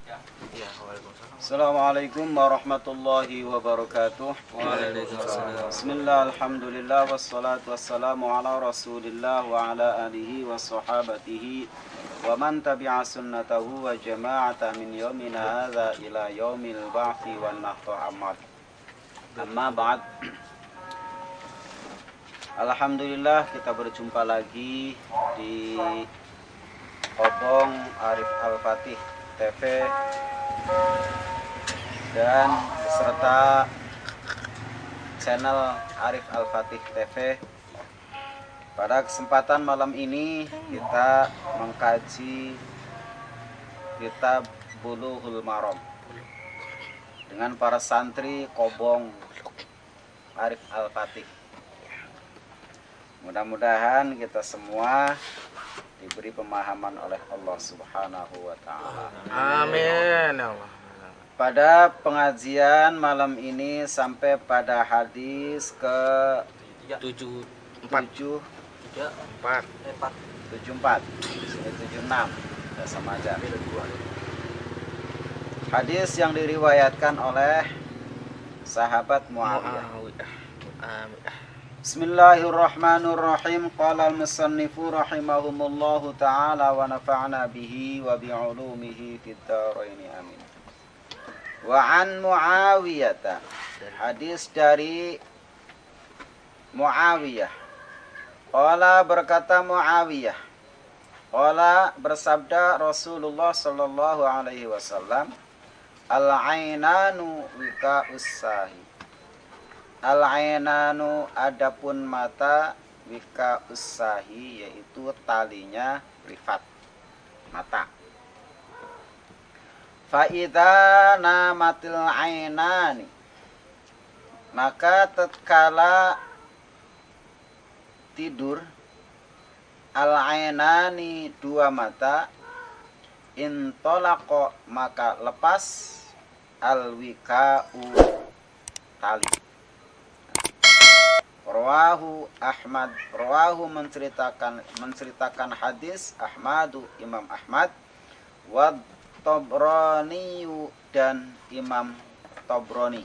Ya, waalaikumsalam. Assalamualaikum warahmatullahi wabarakatuh. Waalaikumsalam. Bismillah, alhamdulillah, wassalatu wassalamu ala rasulillah wa ala alihi wa sahabatihi wa man tabi'a sunnatahu wa jama'ata min yawmina hadha ila yawmil ba'thi wan nahtu amma ba'd. Alhamdulillah, kita berjumpa lagi di Obong Arif Al-Fatih TV dan beserta channel Arif Al-Fatih TV. Pada kesempatan malam ini kita mengkaji kitab Bulughul Maram dengan para santri Kobong Arif Al-Fatih. Mudah-mudahan kita semua diberi pemahaman oleh Allah Subhanahu wa taala. Amin ya Allah. Pada pengajian malam ini sampai pada hadis ke 74. 74. Sini 76. Ya, sama aja. Hadis yang diriwayatkan oleh sahabat Muawiyah. Amin. Bismillahirrahmanirrahim. Qala al-musannifu rahimahumullahu ta'ala wa nafa'na bihi wa bi'ulumihi fid dharain amin. Wa an Muawiyah. Hadis dari Muawiyah. Qala berkata Muawiyah. Qala bersabda Rasulullah sallallahu alaihi wasallam, al-ainanu wika'us sahi. Al-ainanu adapun mata, wika usahi yaitu talinya privat mata. Fa'idha namatil ainani, maka tatkala tidur al-ainani dua mata, intolako maka lepas al-wika'u tali. Rawahu Ahmad, rawahu menceritakan hadis Ahmadu Imam Ahmad, wa Tabrani dan Imam Tabrani.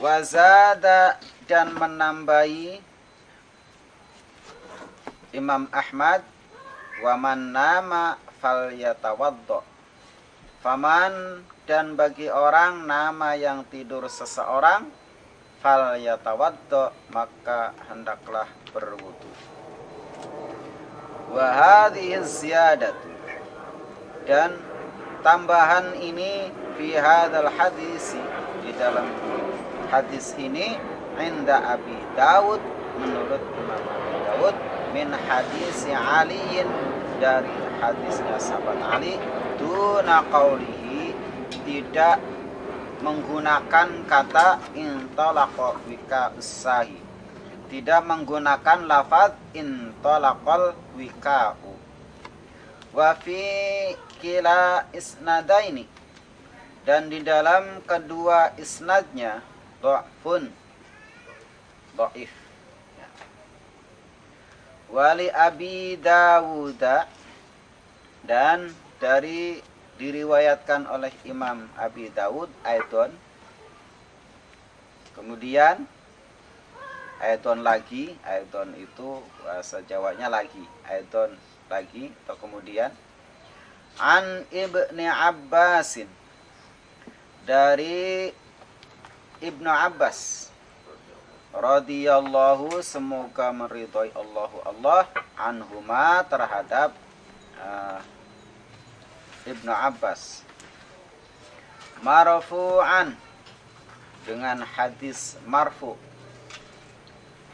Wazada dan menambahi Imam Ahmad, waman nama falyatawaddo. Faman dan bagi orang nama yang tidur seseorang, fal yatawaddo maka hendaklah berwudu. Wa hadhihi ziyadatu dan tambahan ini fi hadzal hadis di dalam hadis ini inda Abi Dawud menurut Imam Abi Dawud min hadis Ali dari hadisnya sahabat Ali duna qaulihi tidak menggunakan kata intalaqa wika usahi, tidak menggunakan lafaz intalaqal wika'u. Wa fi kila isnadaini dan di dalam kedua isnadnya dhaif. Wali Abi Dawud dan dari diriwayatkan oleh Imam Abi Dawud Aidon. Kemudian Aidon lagi, Aidon itu bahasa Jawanya lagi, Aidon lagi atau kemudian an Ibni Abbasin dari Ibnu Abbas radhiyallahu semoga meridhai Allah anhuma terhadap Ibnu Abbas marfu'an dengan hadis marfu,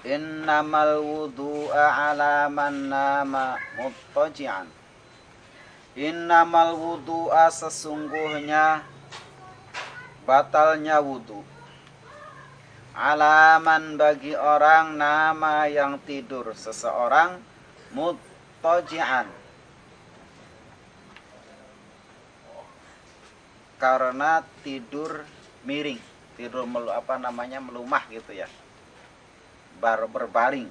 innamal wudu'a ala man nama muttaji'an. Innamal wudu'a sesungguhnya batalnya wudu, alaman bagi orang nama yang tidur seseorang muttaji'an karena tidur miring, tidur melumah gitu ya, berbaring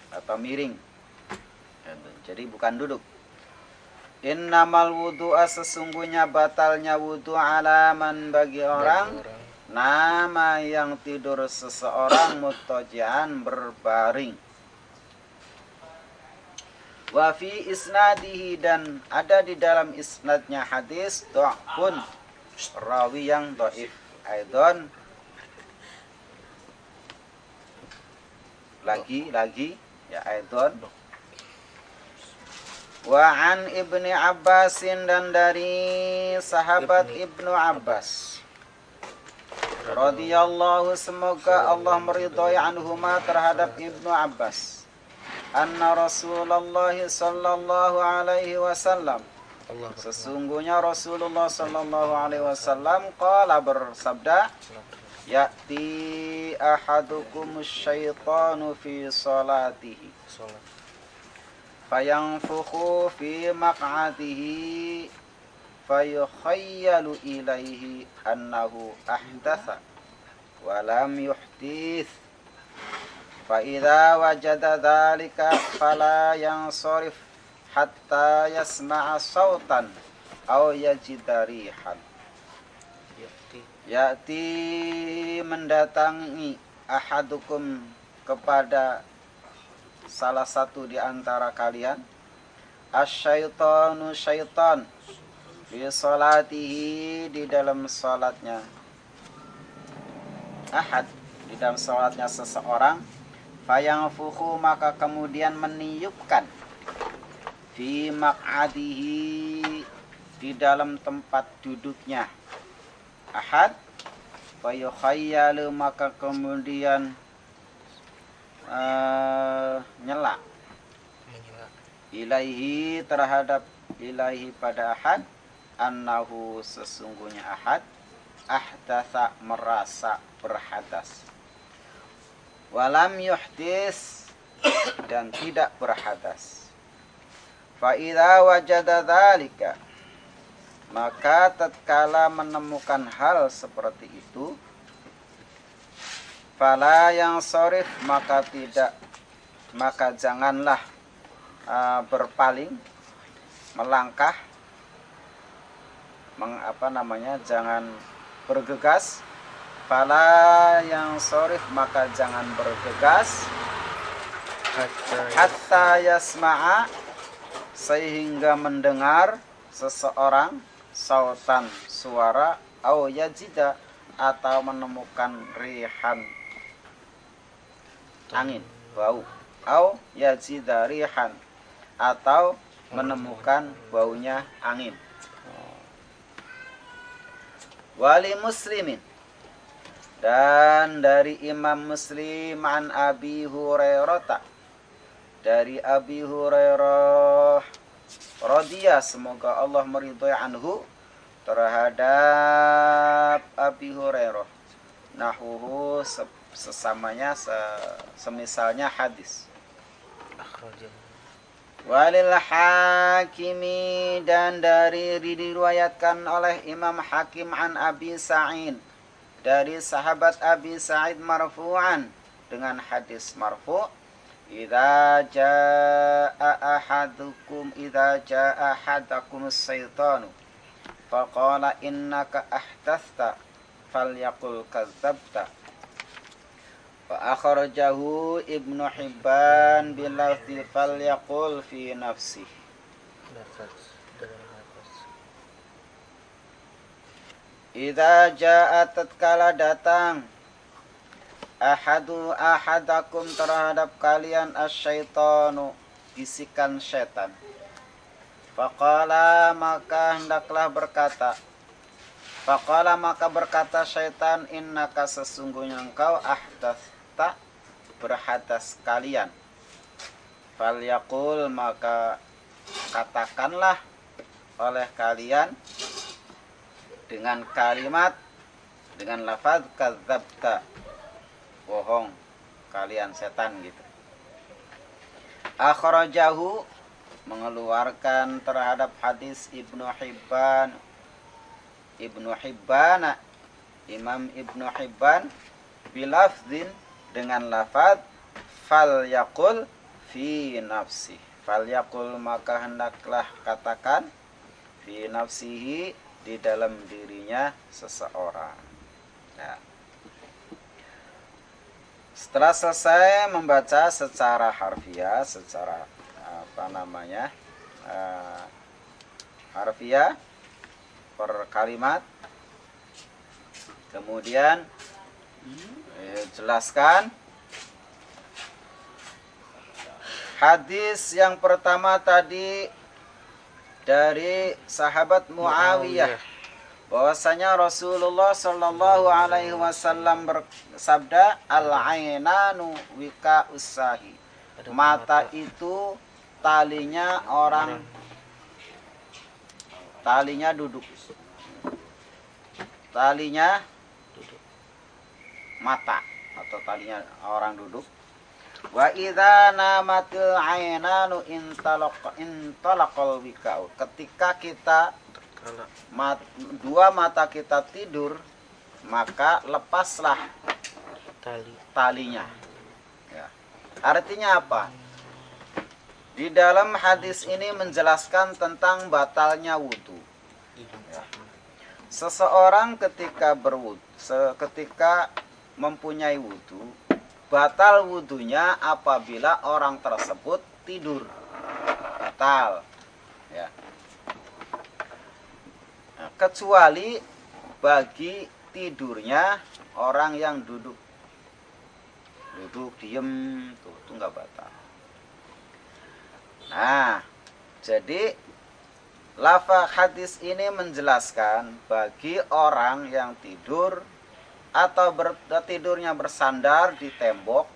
atau miring, jadi bukan duduk. Innamal wudu'a sesungguhnya batalnya wudu alaman bagi orang nama yang tidur seseorang muttaji'an berbaring. Wa fi isnadihi dan ada di dalam isnadnya hadis dha'fun rawi yang dhaif. Aidon lagi ya aidon. Wa an Ibni Abbasin dan dari sahabat Ibnu Abbas radhiyallahu semoga Allah meridhai anhuma terhadap Ibnu Abbas anna Rasulullah sallallahu alaihi wasallam sesungguhnya Rasulullah sallallahu alaihi wasallam qala bersabda ya'ti ahadukumus syaitanu fi salatihi fayanfukhu fi maq'adihi fayukhayyalu ilaihi annahu ahdatha wa lam yuhdith fa idza wajada dhalika fala yansarif hatta yasma'a sautan aw yajida rihan. Ya'ti mendatangi ahadukum kepada salah satu di antara kalian asyaitanu syaitan fi salatihi di dalam salatnya ahad di dalam salatnya seseorang fayanfukhu maka kemudian meniupkan fi maq'adihi di dalam tempat duduknya ahad fayukhayyalu maka kemudian nyela ilaihi terhadap ilaihi pada ahad annahu sesungguhnya ahad ahdatsa merasa berhadas walam yuhdis dan tidak berhadas fa idza wajada dzalika maka tatkala menemukan hal seperti itu fala yang sorif maka janganlah berpaling melangkah jangan bergegas fala yang sorif maka jangan bergegas hatta yasma'a sehingga mendengar seseorang sautan suara au yajida atau menemukan rihan angin bau au yajida rihan atau menemukan baunya angin. Wali muslimin dan dari Imam Muslim an Abi Hurairah dari Abi Hurairah radhiya semoga Allah meridhai anhu terhadap Abi Hurairah nahuhu sesamanya semisalnya hadis. Walil Hakimi dan dari diriwayatkan oleh Imam Hakim an Abi Sa'id dari sahabat Abi Sa'id marfu'an dengan hadis marfu' idza jaa ahadakum as-syaitanu faqala innaka ahdathta falyaqul kadzabta wa akhrajahu Ibnu Hibban bilafzi falyaqul fi nafsihi. Idza jaa tatkala datang ahadakum terhadap kalian asyaitanu bisikan setan faqala maka hendaklah berkata faqala maka berkata syaitan innaka sesungguhnya engkau ahdathta berhadas kalian falyaqul maka katakanlah oleh kalian dengan kalimat dengan lafaz kadzabta bohong kalian setan gitu. Akhrajahu mengeluarkan terhadap hadis Ibnu Hibban Imam Ibnu Hibban bilafzin dengan lafaz fal yaqul fi nafsi fal yaqul maka hendaklah katakan fi nafsihi, di dalam dirinya seseorang. Nah, setelah selesai membaca secara harfiah, secara harfiah per kalimat, kemudian jelaskan hadis yang pertama tadi dari sahabat Muawiyah, bahwasanya Rasulullah Shallallahu Alaihi Wasallam bersabda, al-ainanu wika usahi, mata itu talinya duduk, talinya mata atau talinya orang duduk. Wa idza namatil ainanu intalaqal wika'u, ketika kita dua mata kita tidur, maka lepaslah talinya. Ya. Artinya apa? Di dalam hadis ini menjelaskan tentang batalnya wudu. Ya. Seseorang ketika ketika mempunyai wudu, batal wudunya apabila orang tersebut tidur. Batal. Ya. Nah, kecuali bagi tidurnya orang yang duduk diem, itu nggak batal. Nah, jadi lafaz hadis ini menjelaskan bagi orang yang tidur atau tidurnya bersandar di tembok,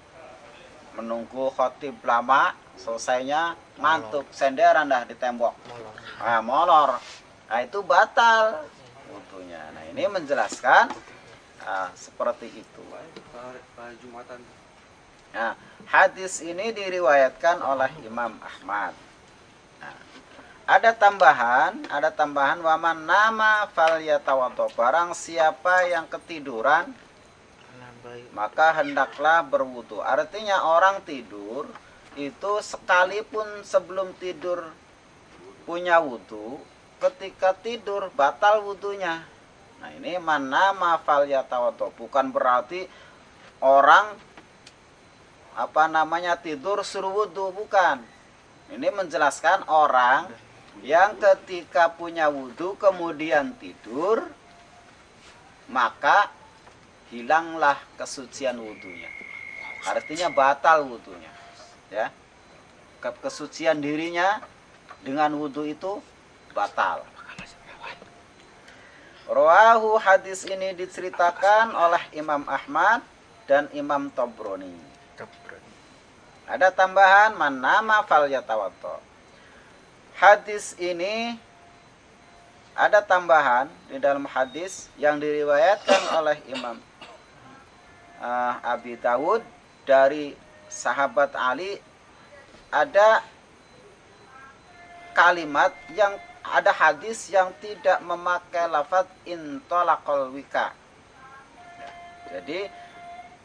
menunggu khotib lama, selesainya ngantuk, senderan dah di tembok, molor. Nah, itu batal wudunya. Nah, ini menjelaskan seperti itu. Nah, hadis ini diriwayatkan oleh Imam Ahmad. Nah, ada tambahan waman nama fal yatawaddo, barang siapa yang ketiduran maka hendaklah berwudu. Artinya orang tidur itu sekalipun sebelum tidur punya wudu, ketika tidur batal wudunya. Nah, ini man nama fal yatawaddo, bukan berarti orang tidur suruh wudu, bukan. Ini menjelaskan orang yang ketika punya wudu kemudian tidur, maka hilanglah kesucian wudunya. Artinya batal wudunya. Ya. Kesucian dirinya dengan wudu itu batal. Rawahu, hadis ini diceritakan oleh Imam Ahmad dan Imam Tabrani. Ada tambahan man nama fal yatawaddo. Hadis ini ada tambahan di dalam hadis yang diriwayatkan oleh Imam Abi Dawud dari sahabat Ali. Ada kalimat yang ada hadis yang tidak memakai lafaz intalaqal wika. Jadi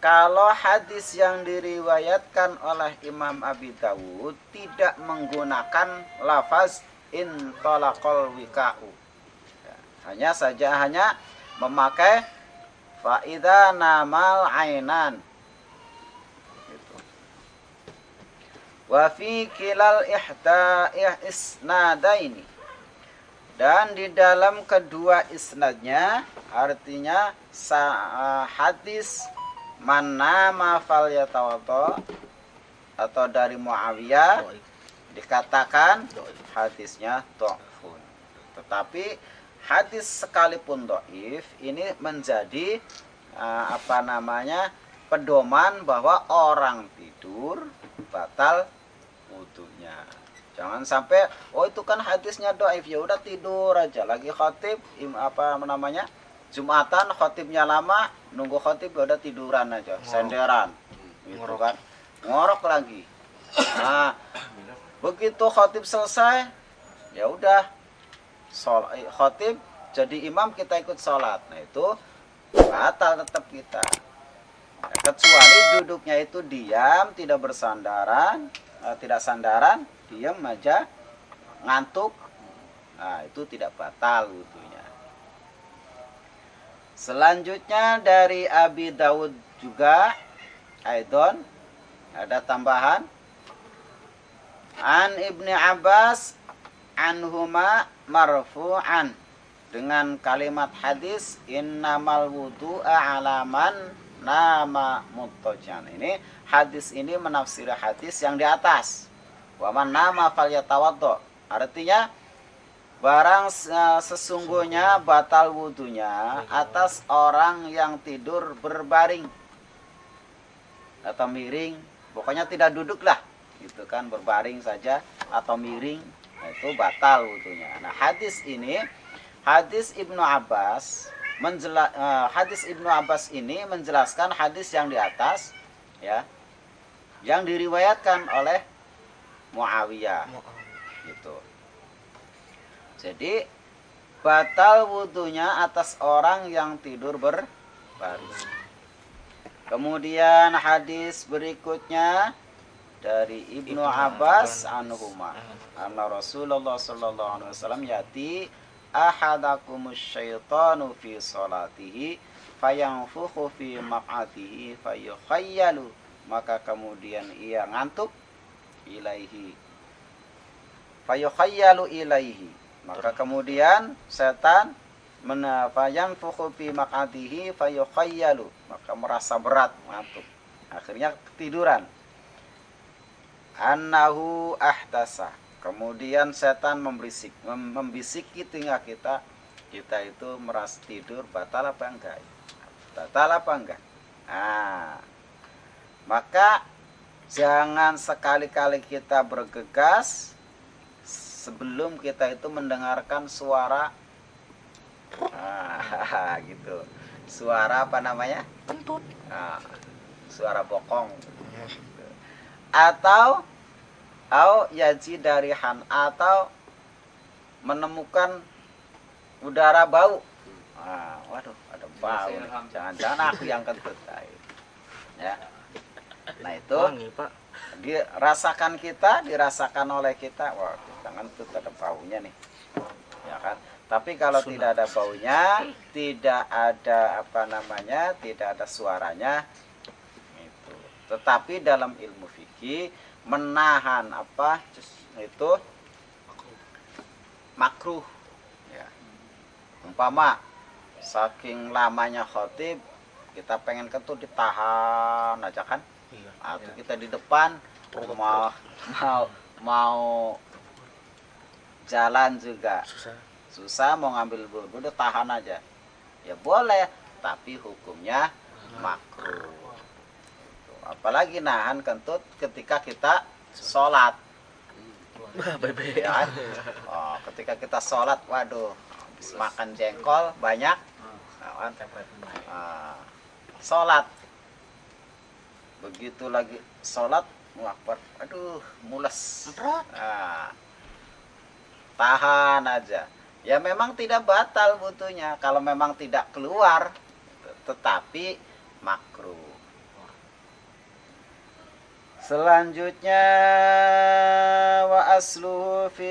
kalau hadis yang diriwayatkan oleh Imam Abi Dawud tidak menggunakan lafaz intalaqal wika'u, hanya memakai faida namal ainan. Gitu. Wa fi kilal isnadaini, dan di dalam kedua isnadnya, artinya hadis man nama fal yatawaddo atau dari Muawiyah dikatakan hadisnya dhaifun. Tetapi hadis sekalipun dhaif ini menjadi pedoman bahwa orang tidur batal wudunya. Jangan sampai itu kan hadisnya dhaif, ya udah tidur aja. Lagi khatib Jumatan, khotibnya lama, nunggu khotib udah tiduran aja, senderan, gitu kan, ngorok lagi. Nah, begitu khotib selesai, ya udah, khotib jadi imam, kita ikut sholat. Nah, itu batal tetap kita. Nah, kecuali duduknya itu diam, tidak bersandaran, tidak sandaran, diam aja, ngantuk, Nah, itu tidak batal wudunya. Selanjutnya dari Abi Daud juga Aidon ada tambahan an Ibni Abbas anhuma marfu'an dengan kalimat hadis innamal wudu'a alaman nama muttajan. Ini hadis ini menafsir hadis yang di atas. Wa man nama falyatawaddo. Artinya barang sesungguhnya batal wudunya atas orang yang tidur berbaring atau miring, pokoknya tidak duduk lah, gitu kan, berbaring saja atau miring, nah, itu batal wudunya. Nah, hadis ini, hadis Ibnu Abbas ini menjelaskan hadis yang di atas, ya, yang diriwayatkan oleh Muawiyah, gitu. Jadi batal wudunya atas orang yang tidur berbaring. Kemudian hadis berikutnya dari Ibnu Abbas anhuma anna Rasulullah sallallahu alaihi wasallam yati ahadakumus syaitanu fi salatihi fayanfukhu fi maq'atihi fayukhayyalu, maka kemudian ia ngantuk ilaihi fayukhayyalu ilaihi, maka kemudian setan fayanfukhu fi maq'atihi fayukhayyalu, maka merasa berat, ngantuk, akhirnya ketiduran. Annahu ahdasa, kemudian setan membisiki telinga kita itu merasa tidur, batal apa enggak? Batal apa enggak? Nah, maka jangan sekali-kali kita bergegas sebelum kita itu mendengarkan suara gitu. Suara apa namanya? Kentut. Nah, suara bokong. Atau yaji dari han, atau menemukan udara bau. Waduh, ada bau. Jangan-jangan aku yang kentut. Ya. Nah, itu dirasakan oleh kita. Wah, jangan tuh ada baunya nih. Ya kan? Tapi kalau tidak ada baunya, tidak ada tidak ada suaranya, itu. Tetapi dalam ilmu fikih menahan itu makruh. Ya. Umpama saking lamanya khotib, kita pengen kentut ditahan aja kan? Iya. Atau kita di depan mau jalan juga susah mau ngambil bulu, udah tahan aja, ya boleh, tapi hukumnya makruh. Apalagi nahan kentut ketika kita sholat, ya. Ketika kita sholat, waduh, habis makan jengkol banyak, sholat, begitu lagi sholat, aduh, mules, tahan aja. Ya memang tidak batal wudunya kalau memang tidak keluar, tetapi makruh. Selanjutnya wa asluhu fi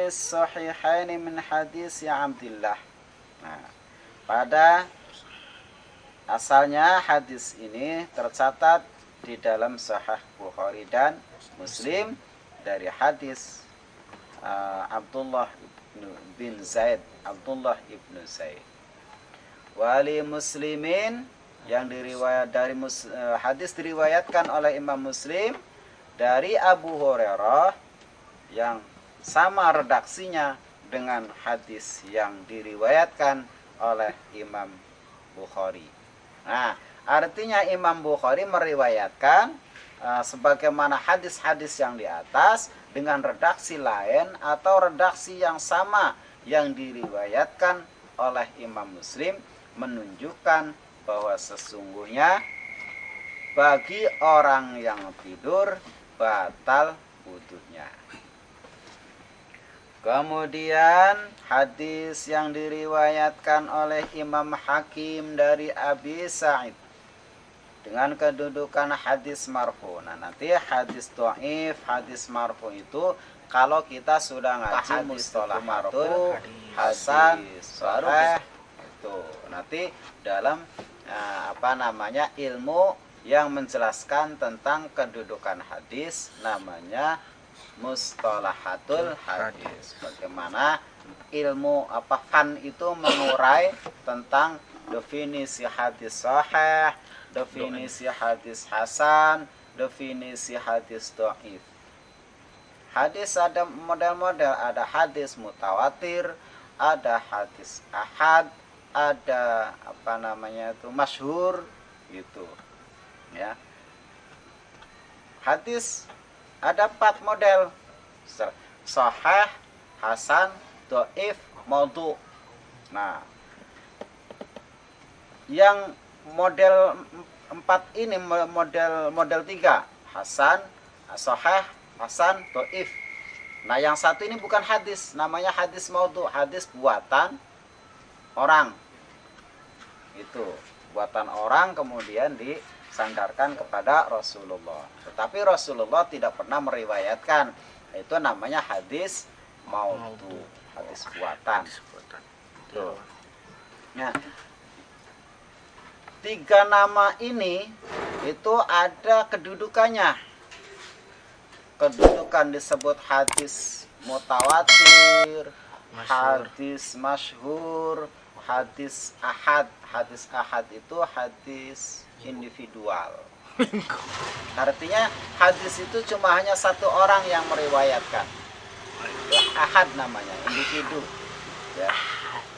sahihaini min hadis Abdillah. Nah, pada asalnya hadis ini tercatat di dalam Sahih Bukhari dan Muslim dari hadis Abdullah bin Zaid, Abdullah ibnu Zaid. Wali Muslimin, yang diriwayat dari hadis diriwayatkan oleh Imam Muslim dari Abu Hurairah yang sama redaksinya dengan hadis yang diriwayatkan oleh Imam Bukhari. Nah, artinya Imam Bukhari meriwayatkan sebagaimana hadis-hadis yang di atas dengan redaksi lain atau redaksi yang sama yang diriwayatkan oleh Imam Muslim, menunjukkan bahwa sesungguhnya bagi orang yang tidur batal wudunya. Kemudian hadis yang diriwayatkan oleh Imam Hakim dari Abi Sa'id dengan kedudukan hadis marfu. Nah, nanti hadis dhaif, hadis marfu itu kalau kita sudah ngaji mustalahatul hadis sahih itu nanti dalam ilmu yang menjelaskan tentang kedudukan hadis namanya mustalahatul hadis. Bagaimana ilmu fan itu mengurai tentang definisi hadis sahih, definisi hadis hasan, definisi hadis dhaif. Hadis ada model-model, ada hadis mutawatir, ada hadis ahad, ada masyhur gitu. Ya. Hadis ada 4 model. Sahih, hasan, dhaif, maudhu. Nah, yang model 4 ini model 3, hasan, sahih, hasan, dhaif. Nah, yang satu ini bukan hadis, namanya hadis maudhu, hadis buatan orang. Itu, buatan orang kemudian disandarkan kepada Rasulullah. Tetapi Rasulullah tidak pernah meriwayatkan. Itu namanya hadis maudhu, hadis buatan. Tuh. Nah, 3 nama ini itu ada kedudukannya. Kedudukan disebut hadis mutawatir, hadis masyhur, hadis ahad. Hadis ahad itu hadis individual. Artinya hadis itu cuma hanya 1 orang yang meriwayatkan. Ahad namanya, individu. Ya.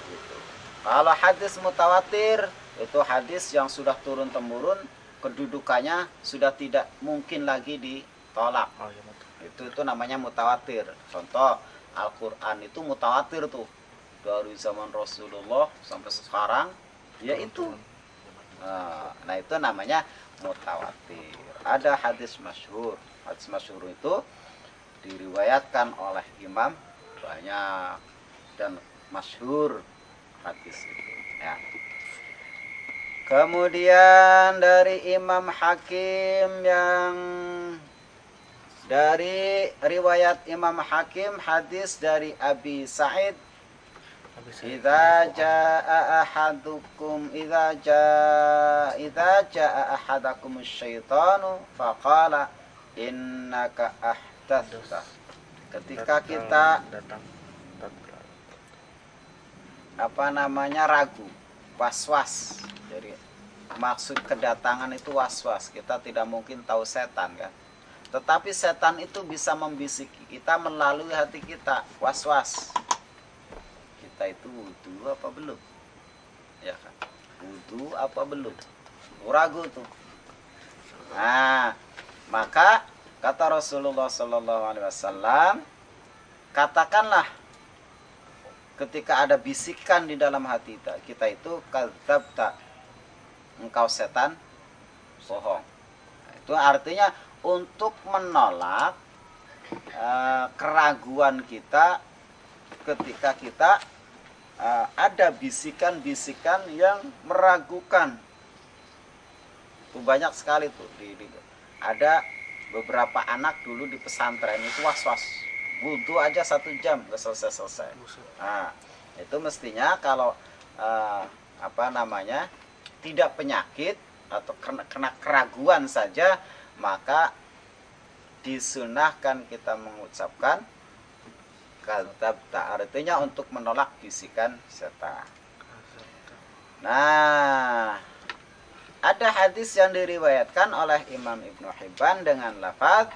Gitu. Kalau hadis mutawatir itu hadis yang sudah turun temurun, kedudukannya sudah tidak mungkin lagi ditolak. Itu namanya mutawatir. Contoh Al-Qur'an itu mutawatir tuh dari zaman Rasulullah sampai sekarang, yaitu nah itu namanya mutawatir. Ada hadis masyhur. Hadis masyhur itu diriwayatkan oleh imam banyak dan masyhur hadis itu ya. Kemudian dari Imam Hakim, yang dari riwayat Imam Hakim hadis dari Abi Sa'id, idza jaa ahadakum asyaitanu faqala innaka ahdatsa. Ketika kita ragu, was-was. Jadi maksud kedatangan itu was-was. Kita tidak mungkin tahu setan kan. Tetapi setan itu bisa membisiki kita melalui hati kita, was-was. Kita itu wudu apa belum? Ya kan? Wudu apa belum? Ragu tuh. Nah, maka kata Rasulullah sallallahu alaihi wasallam, katakanlah ketika ada bisikan di dalam hati kita itu, kadzabta, engkau setan, bohong. Itu artinya untuk menolak keraguan kita ketika kita ada bisikan-bisikan yang meragukan. Itu banyak sekali tuh. Ada beberapa anak dulu di pesantren itu was-was. Wudu aja 1 jam gak selesai. Nah, itu mestinya kalau tidak penyakit atau kena keraguan saja, maka disunahkan kita mengucapkan kadzabta, artinya untuk menolak bisikan setan. Nah, ada hadis yang diriwayatkan oleh Imam Ibnu Hibban dengan lafaz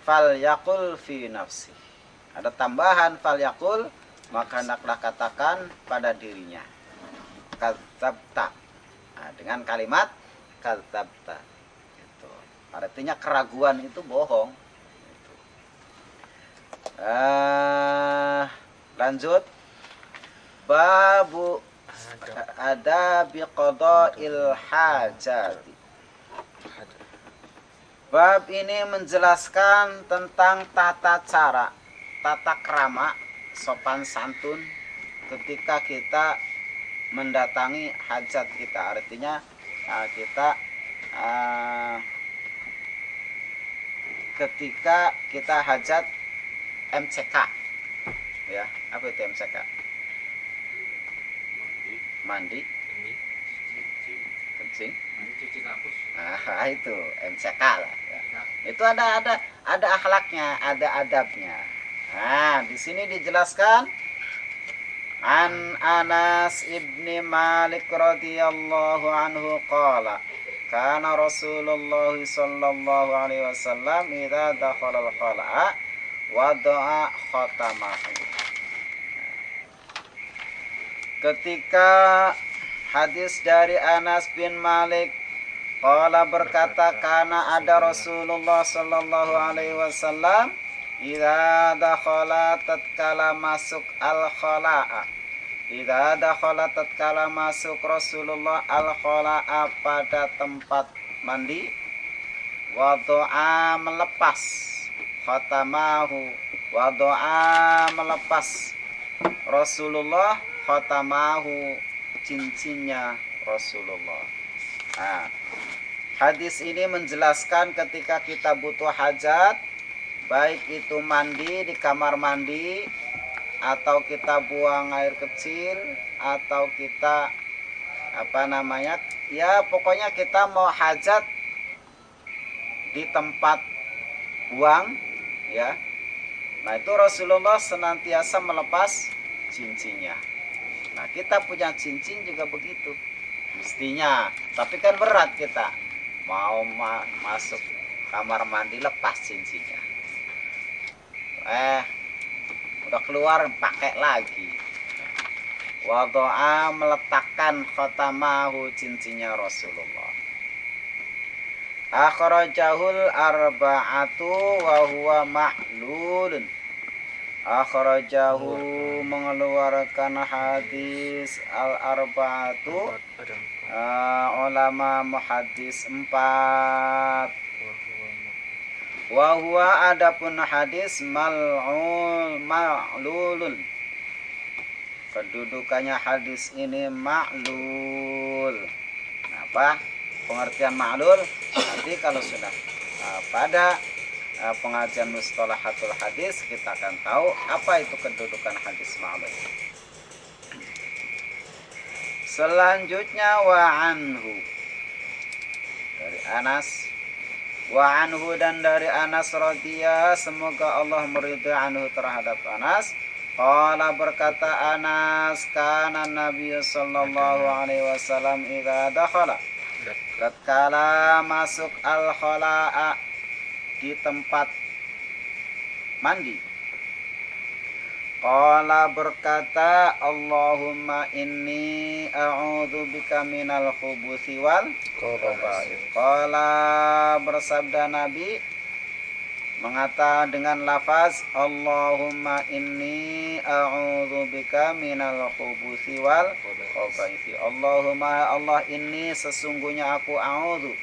fal yaqul fi nafsi. Ada tambahan fal yaqul, maka hendaklah katakan pada dirinya kadzabta. Nah, dengan kalimat kadzabta. Itu artinya keraguan itu bohong. Itu. Lanjut. Babu ada biqada'il hajati. Bab ini menjelaskan tentang tata cara, tata krama, sopan santun ketika kita mendatangi hajat kita. Artinya kita ketika kita hajat MCK. Ya, apa itu MCK? Mandi, kencing. Nah, itu MCK lah. Ya. Itu ada akhlaknya, ada adabnya. Nah, di sini dijelaskan An Anas ibni Malik radhiyallahu anhu qala kana Rasulullah sallallahu alaihi wasallam idza dakhala al-khala'a wada'a khatamahu. Ketika hadis dari Anas bin Malik qala berkata kana ada Rasulullah sallallahu alaihi wasallam idza dakhala tatkala masuk al-khala'a. Idza dakhala tatkala masuk Rasulullah al-khala'a pada tempat mandi, wada'a melepas khatamahu, wada'a melepas Rasulullah khatamahu cincinnya Rasulullah. Nah, hadis ini menjelaskan ketika kita butuh hajat, baik itu mandi di kamar mandi, atau kita buang air kecil, atau kita ya pokoknya kita mau hajat di tempat buang, ya. Nah, itu Rasulullah senantiasa melepas cincinnya. Nah, kita punya cincin juga begitu mestinya, tapi kan berat kita mau masuk kamar mandi lepas cincinnya. Udah keluar pakai lagi. Wada'a meletakkan khatamahu cincinnya Rasulullah. Akhrajahul arba'atu wa huwa ma'lulun. Akhrajahu mengeluarkan hadis al-arba'atu ulama muhaddis 4. Wa huwa adapun hadis ma'lulun. Kedudukannya hadis ini ma'lul. Apa pengertian ma'lul? Nanti kalau sudah pada pengajian mustalahatul hadis kita akan tahu apa itu kedudukan hadis ma'lul. Selanjutnya wa anhu, dari Anas. Wa anhu, dan dari Anas radhiyallahu, semoga Allah meridai anhu terhadap Anas. Qala berkata Anas, kana Nabi sallallahu alaihi wasallam idza dakhala, tatkala masuk al-khala'a di tempat mandi, qala berkata Allahumma inni a'udzu bika minal khubuthi wal khaba'ith. Qala bersabda Nabi mengata dengan lafaz Allahumma inni a'udzu bika minal khubuthi wal khaba'ith. Allahumma Allah inni sesungguhnya aku a'udzu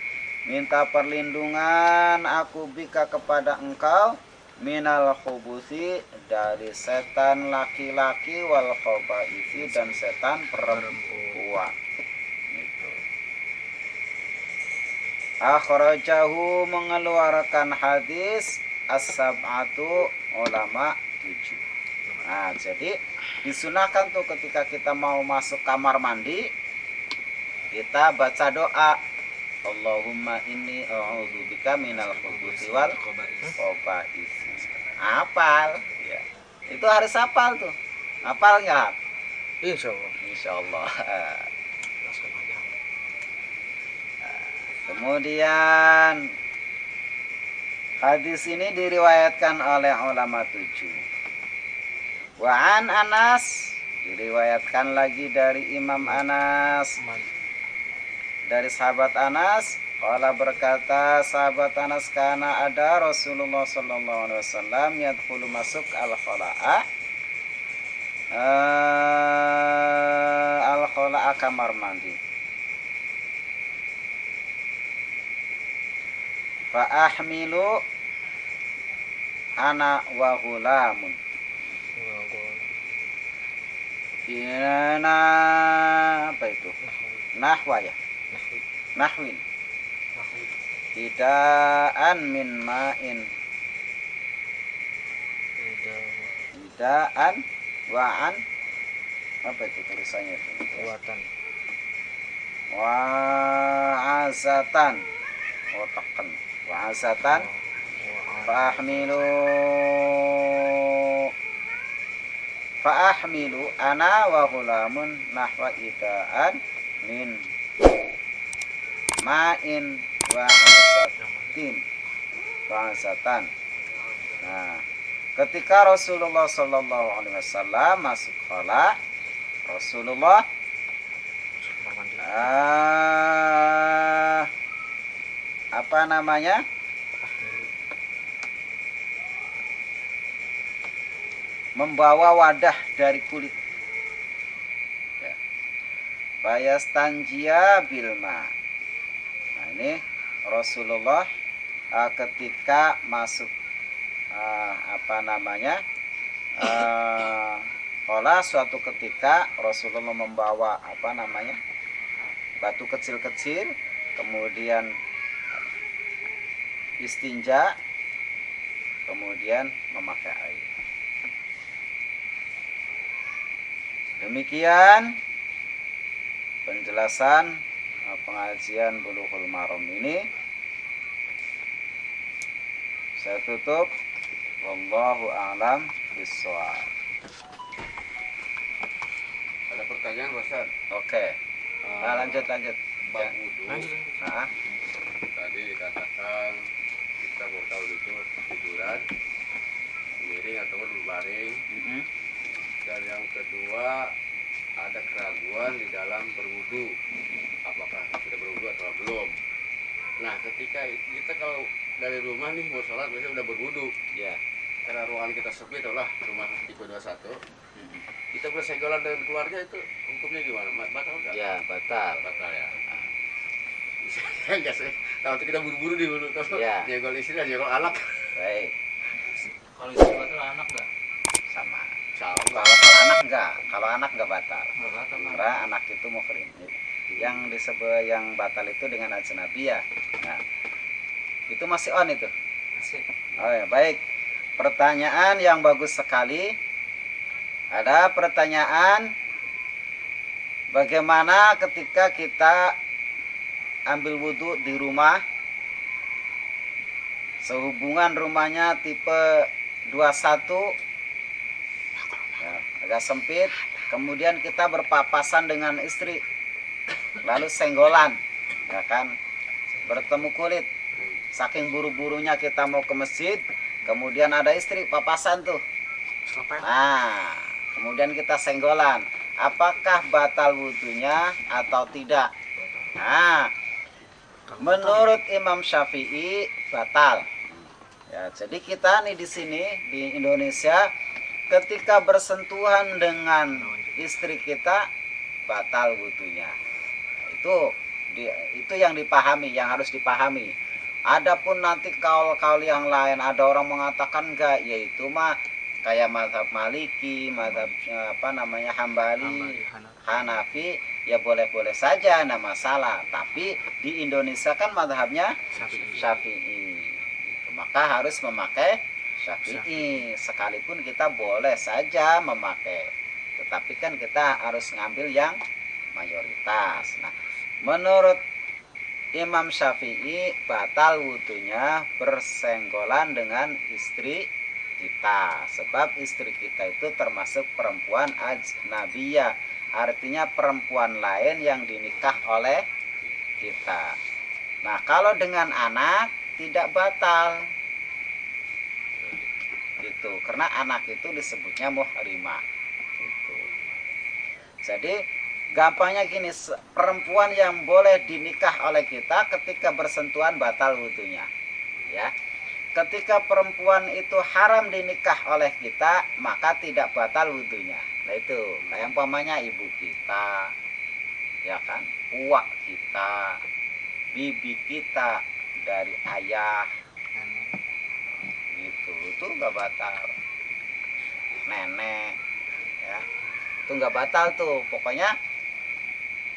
minta perlindungan aku bika kepada engkau minal khubuthi dari setan laki-laki wal khabaithi dan setan perempuan. Gitu. Akhrajahu mengeluarkan hadis as-sab'atu ulama 7. Nah, jadi disunahkan tuh ketika kita mau masuk kamar mandi kita baca doa Allahumma inni a'udzubika minal khubuthi wal khaba'ith. Hafal ya. Itu harus hafal tuh. Hafal enggak? Insyaallah. Insyaallah. Kemudian hadis ini diriwayatkan oleh ulama 7. Wa an Anas, diriwayatkan lagi dari Imam Anas, dari sahabat Anas. Qala berkata sahabat Anas, kana ada Rasulullah sallallahu alaihi wasallam yadkhulu masuk al-khala'a, al-khala'a kamar mandi. Fa ahmilu ana wa ghulamun. Ina apa itu? Nahwa ya? Nahwin. Tidaan min ma'in. idaan wa an apa itu tulisannya itu? Buatan. Wa'azatan. Oh, tekan. Wa'azatan. Fa'ahmilu ana wa ghulamun nahwa idaan min ma'in wa'azatan. Nah, ketika Rasulullah sallallahu alaihi wasallam masuk khala, Rasulullah apa namanya? Membawa wadah dari kulit. Ya. Fayastanjia bilma. Nah, ini Rasulullah ketika masuk suatu ketika Rasulullah membawa batu kecil-kecil, kemudian istinja, kemudian memakai air. Demikian penjelasan pengajian Bulughul Maram ini. Saya tutup. Wallahu a'lam bishawab. Ada pertanyaan, Ustaz? Oke. Nah, lanjut. Bab wudu. Nah, Tadi dikatakan kita mau tahu itu tiduran, miring ataupun berbaring. Dan yang kedua, ada keraguan di dalam berwudu, apakah sudah berwudu atau belum. Nah, ketika kita kalau dari rumah nih mau sholat biasanya udah berwudu, ya. karena ruangan kita sepi, itulah rumah tipe 21, kita bersenggolan dengan keluarga, itu hukumnya gimana? Batal nggak? Ya, batal. Batal ya. Enggak sih, kalau kita buru-buru di hulu, kalau Ya. nyenggol istri dan nyenggol anak Baik, Kalau istri batal anak enggak? sama. sama. Kalau anak enggak batal. Enggak batal. Karena anak itu muhrim. Yang disebut yang batal itu dengan ajnabiyah. Nah, itu masih on itu. Masih. Oh ya, baik. Pertanyaan yang bagus sekali. Ada pertanyaan, bagaimana ketika kita ambil wudhu di rumah, sehubungan rumahnya tipe 21, ya, agak sempit, kemudian kita berpapasan dengan istri, lalu senggolan, ya kan, bertemu kulit, saking buru-burunya kita mau ke masjid, kemudian ada istri papasan tuh, nah kemudian kita senggolan, apakah batal wudhunya atau tidak? Nah, menurut Imam Syafi'i batal. Ya, jadi kita nih di sini di Indonesia ketika bersentuhan dengan istri kita batal wudhunya. Nah, itu yang dipahami, yang harus dipahami. Adapun nanti kaul-kaul yang lain, ada orang mengatakan enggak, yaitu mah kayak mazhab Maliki, mazhab Hambali, Hanafi, ya boleh-boleh saja, enggak masalah. Tapi di Indonesia kan mazhabnya Syafi'i. Maka harus memakai Syafi'i. Sekalipun kita boleh saja memakai, tetapi kan kita harus ngambil yang mayoritas. Nah, menurut Imam Syafi'i batal wudhunya bersenggolan dengan istri kita, sebab istri kita itu termasuk perempuan ajnabiyah, artinya perempuan lain yang dinikah oleh kita. Nah, kalau dengan anak tidak batal gitu, karena anak itu disebutnya muhrimah gitu. Jadi gampangnya gini, perempuan yang boleh dinikah oleh kita ketika bersentuhan batal wudhunya, ya. Ketika perempuan itu haram dinikah oleh kita, maka tidak batal wudhunya. Nah itu, kayak umpamanya ibu kita, ya kan, uwak kita, bibi kita dari ayah, gitu, itu nggak batal. Nenek, ya, itu nggak batal tuh. Pokoknya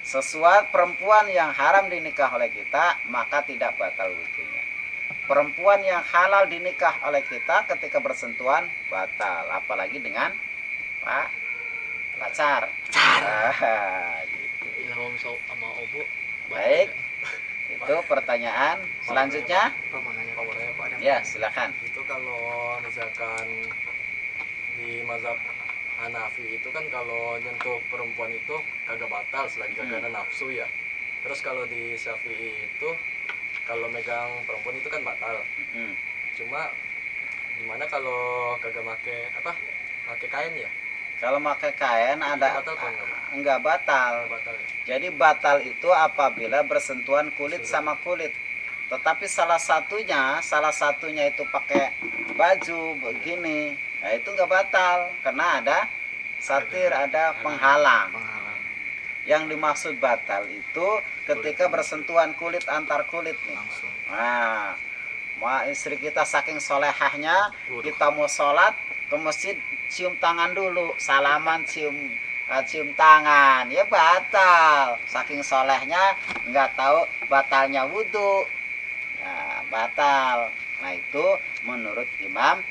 sesuatu perempuan yang haram dinikah oleh kita, maka tidak batal wudhunya. perempuan yang halal dinikah oleh kita ketika bersentuhan batal, apalagi dengan pacar. Gitu. Sama obo. Baik, itu pertanyaan selanjutnya. Ya, silakan. Itu kalau misalkan di mazhab Hanafi itu kan kalau nyentuh perempuan itu kagak batal selagi kagak ada nafsu ya. Terus kalau di Syafi'i itu kalau megang perempuan itu kan batal. Cuma gimana kalau kagak pakai kain ya? Kalau pakai kain ada Batal apa enggak batal. Batal ya? Jadi batal itu apabila bersentuhan kulit sama kulit. Tetapi salah satunya itu pakai baju begini, nah itu enggak batal karena ada satir, ada penghalang. Yang dimaksud batal itu ketika bersentuhan kulit antar kulit nih. Nah, istri kita saking solehahnya, kita mau sholat ke masjid cium tangan dulu, salaman cium tangan, ya batal. Saking solehnya nggak tahu batalnya wudhu, nah, batal. Nah itu menurut Imam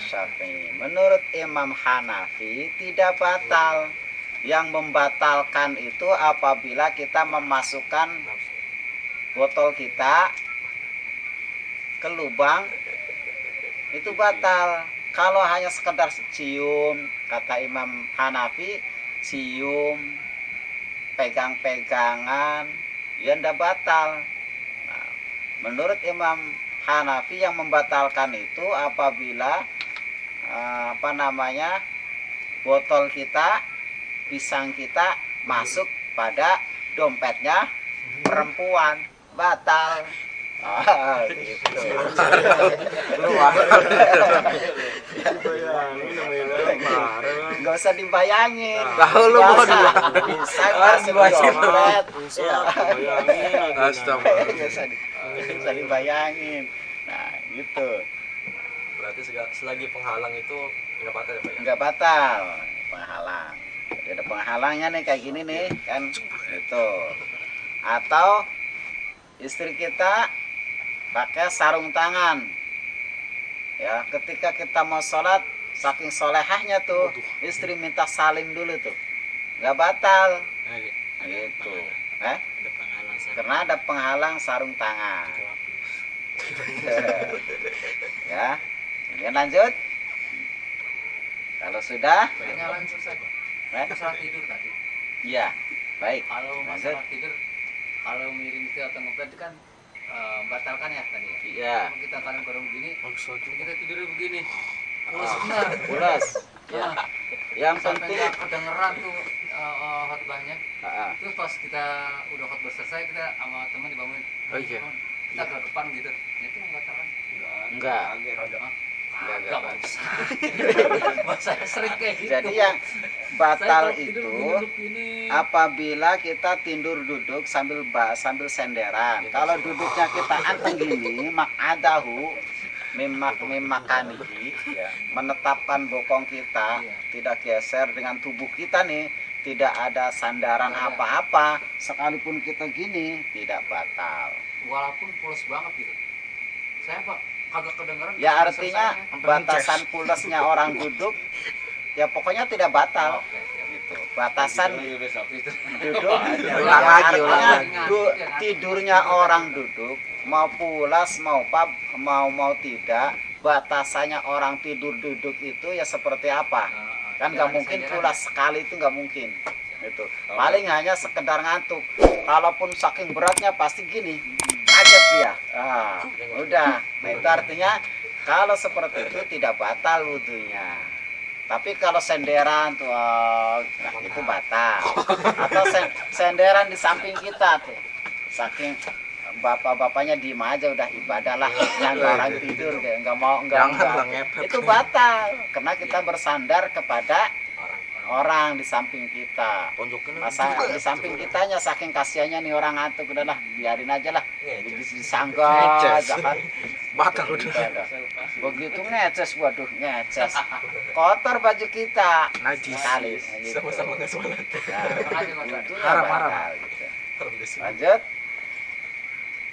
Syafi'i. Menurut Imam Hanafi tidak batal. Yang membatalkan itu apabila kita memasukkan botol kita ke lubang, itu batal. Kalau hanya sekedar cium, kata Imam Hanafi, cium, pegang-pegangan, ya ndak batal. Nah, menurut Imam Hanafi yang membatalkan itu apabila botol kita, pisang kita masuk pada dompetnya perempuan, batal. Gitu. Nggak usah dibayangin. Tahu lu mau Pisang masuk dompet. Astaga. Nggak usah dibayangin. Nah, gitu. Berarti selagi penghalang itu nggak batal ya Pak ya? Nggak batal penghalang. Jadi ada penghalangnya nih kayak gini nih kan, itu. Atau istri kita pakai sarung tangan, ya ketika kita mau sholat, saking solehahnya tuh istri minta salim dulu tuh, nggak batal, gitu. Karena ada penghalang sarung tangan. Ya, kemudian lanjut. Kalau sudah, Ketinggalan selesai. Masalah tidur tadi. ya baik. Kalau masalah tidur, kalau miring itu atau ngepet itu kan batalkan ya tadi ya. Iya. Kalau kita kadang-kadang begini, kita tidurnya begini. Pulas. Ya. Yang Sampai penting. nggak kedengeran tuh khotbahnya. Ah, Terus pas kita udah khotbah selesai, kita sama teman dibangunin. Oh iya. Kita ke depan gitu. Itu membatalkan. Enggak. Enggak bisa. Saya sering kayak gitu. Jadi yang batal Saya kalau tidur itu duduk gini. apabila kita tidur duduk sambil senderan. Kalau duduknya kita anteng gini, makadahu mimakanihi, ya, menetapkan bokong kita tidak geser dengan tubuh kita nih, tidak ada sandaran apa-apa, sekalipun kita gini tidak batal. Walaupun pulas banget gitu. Saya Pak kagak kedengeran. Ya artinya batasan pulesnya orang duduk, ya pokoknya tidak batal. Oke, siap. Gitu. Batasan duduk, Ulang lagi, ulang artinya lagi. tidurnya orang duduk, mau pulas mau tidak, batasannya orang tidur duduk itu ya seperti apa? Kan nggak mungkin pulas sekali, itu nggak mungkin. Itu paling hanya sekedar ngantuk. Kalaupun saking beratnya pasti gini, kaget dia. Udah. Nah itu artinya kalau seperti itu tidak batal wudhunya. Tapi kalau senderan tuh, itu batal. Atau senderan di samping kita tuh, saking bapak-bapaknya diem aja udah ibadah lah, yang orang tidur nggak mau itu batal karena kita bersandar kepada orang di samping kita. Masa di samping kitanya saking kasihannya nih orang ngantuk, udahlah biarin aja lah, disanggah aja kan. Batal udah. Begitu ngeces, waduh ngeces, kotor baju kita Najis. sekali. Sama-sama nggak sholat. Nah, itu Haram. batal, gitu. Lanjut.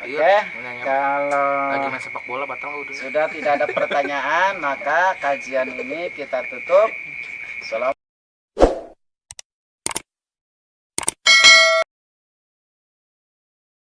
Oke, Lagi kalau main sepak bola batal udah. sudah tidak ada pertanyaan, maka kajian ini kita tutup. Salam.